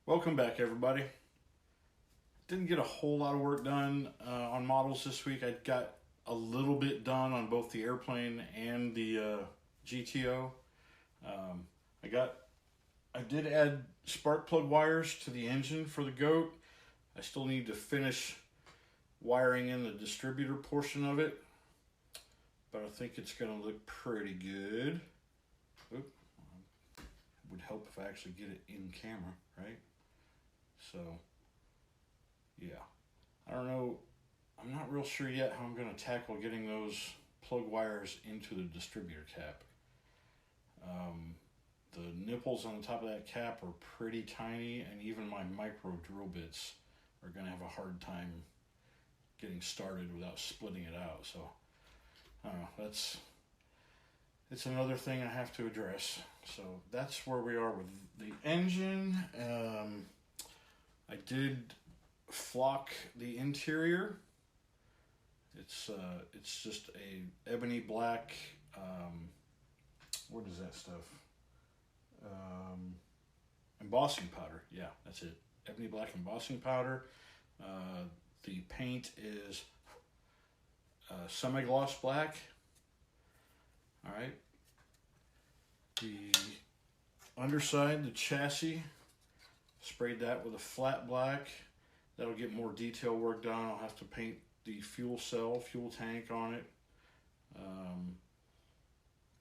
Welcome back, everybody. Didn't get a whole lot of work done on models this week. I got a little bit done on both the airplane and the GTO. I did add spark plug wires to the engine for the GOAT. I still need to finish wiring in the distributor portion of it, but I think it's going to look pretty good. Oop. It would help if I actually get it in camera, right? So, yeah. I don't know. I'm not real sure yet how I'm going to tackle getting those plug wires into the distributor cap. The nipples on the top of that cap are pretty tiny, and even my micro drill bits are going to have a hard time getting started without splitting it out. So, I don't know. It's another thing I have to address. So that's where we are with the engine. I did flock the interior. It's just a ebony black. What is that stuff? Embossing powder. Yeah, that's it. Ebony black embossing powder. The paint is semi-gloss black. All right. The underside, the chassis, sprayed that with a flat black. That'll get more detail work done. I'll have to paint the fuel tank on it.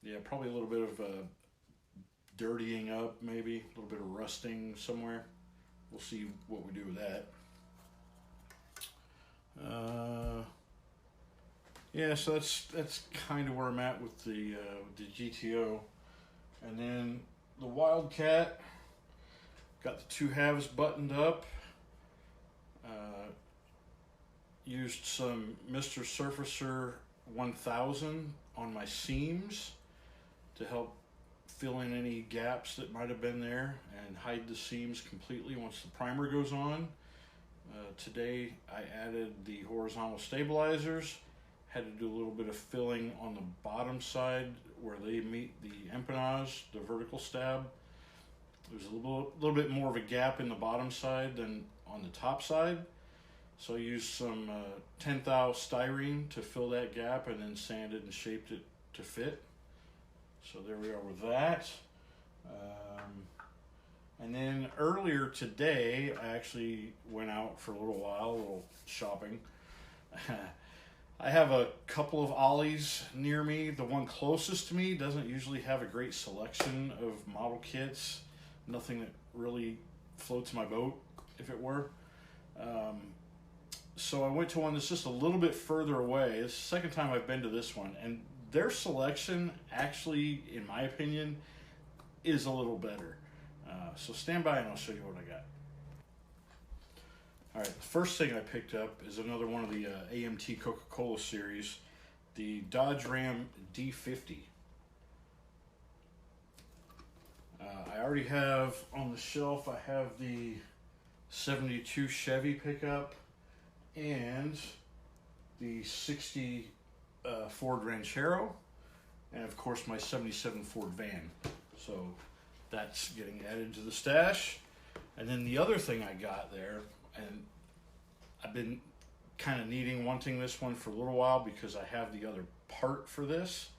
Yeah, probably a little bit of dirtying up, maybe a little bit of rusting somewhere. We'll see what we do with that. Yeah, so that's kind of where I'm at with the GTO, and then the Wildcat. Got the two halves buttoned up. Used some Mr. Surfacer 1000 on my seams to help fill in any gaps that might have been there and hide the seams completely once the primer goes on. Today I added the horizontal stabilizers. Had to do a little bit of filling on the bottom side where they meet the empennage, the vertical stab. There's a little bit more of a gap in the bottom side than on the top side. So I used some 10 thou styrene to fill that gap and then sanded and shaped it to fit. So there we are with that. And then earlier today, I actually went out for a little shopping. I have a couple of ollies near me. The one closest to me doesn't usually have a great selection of model kits. Nothing that really floats my boat, if it were. So I went to one that's just a little bit further away. It's the second time I've been to this one, and their selection actually, in my opinion, is a little better. So stand by and I'll show you what I got. All right, the first thing I picked up is another one of the AMT Coca-Cola series, the Dodge Ram D50. I already have on the shelf, I have the 72 Chevy pickup and the 60 Ford Ranchero, and of course my 77 Ford van. So that's getting added to the stash. And then the other thing I got there, and I've been kind of wanting this one for a little while because I have the other part for this,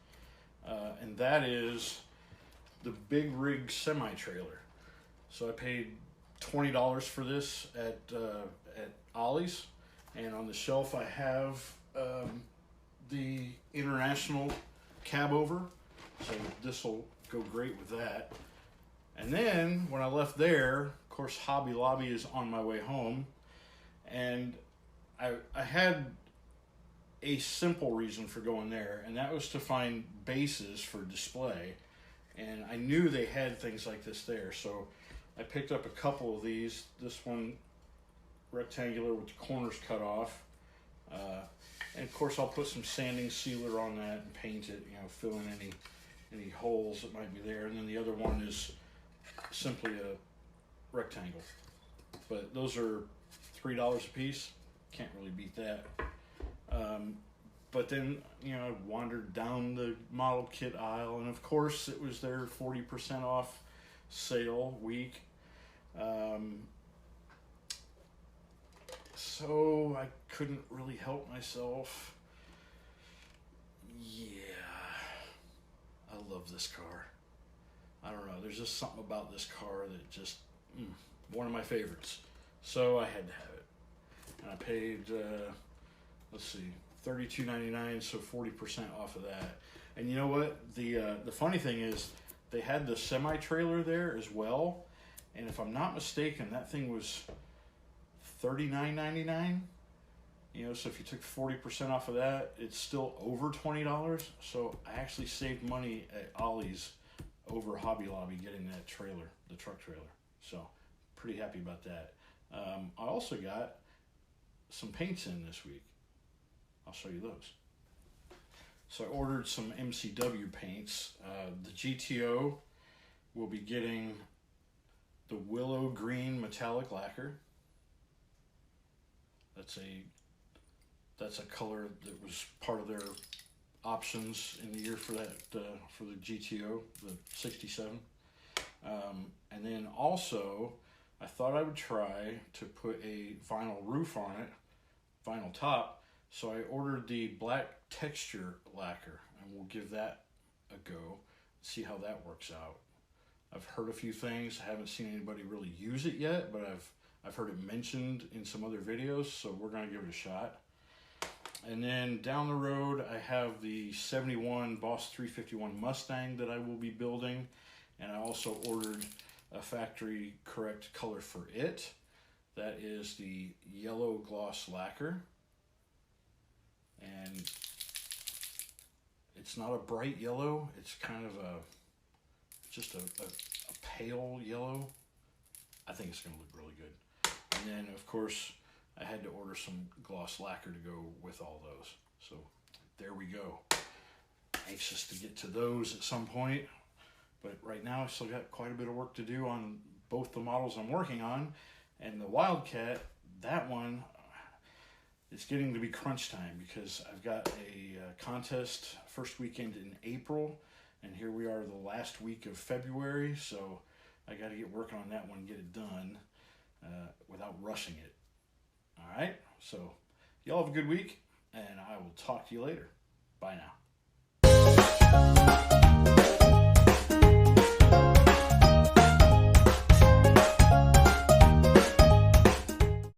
and that is the big rig semi-trailer. So I paid $20 for this at Ollie's, and on the shelf I have the International cab over, so this will go great with that. And then when I left there, of course Hobby Lobby is on my way home, and I had a simple reason for going there, and that was to find bases for display. And I knew they had things like this there, so I picked up a couple of these. This one rectangular with the corners cut off, and of course I'll put some sanding sealer on that and paint it, fill in any holes that might be there. And then the other one is simply a rectangle, but those are $3 a piece. Can't really beat that. But then, I wandered down the model kit aisle, and of course it was their 40% off sale week. So I couldn't really help myself. Yeah, I love this car. I don't know, there's just something about this car that just, one of my favorites. So I had to have it. And I paid, let's see, $32.99, so 40% off of that. And you know what? The funny thing is, they had the semi-trailer there as well. And if I'm not mistaken, that thing was $39.99. You know, so if you took 40% off of that, it's still over $20. So I actually saved money at Ollie's over Hobby Lobby getting that trailer, the truck trailer. So pretty happy about that. I also got some paints in this week. I'll show you those. So I ordered some MCW paints. The GTO will be getting the Willow Green Metallic Lacquer. That's a color that was part of their options in the year for that for the GTO, the 67. And then also, I thought I would try to put a vinyl roof on it, vinyl top. So I ordered the black texture lacquer, and we'll give that a go, see how that works out. I've heard a few things. I haven't seen anybody really use it yet, but I've heard it mentioned in some other videos, so we're gonna give it a shot. And then down the road, I have the 71 Boss 351 Mustang that I will be building, and I also ordered a factory correct color for it. That is the yellow gloss lacquer. And it's not a bright yellow, it's kind of just a pale yellow. I think it's gonna look really good. And then of course, I had to order some gloss lacquer to go with all those. So there we go. Anxious to get to those at some point. But right now I still got quite a bit of work to do on both the models I'm working on. And the Wildcat, that one, it's getting to be crunch time because I've got a contest first weekend in April, and here we are the last week of February, so I got to get working on that one and get it done without rushing it. All right, so y'all have a good week, and I will talk to you later. Bye now.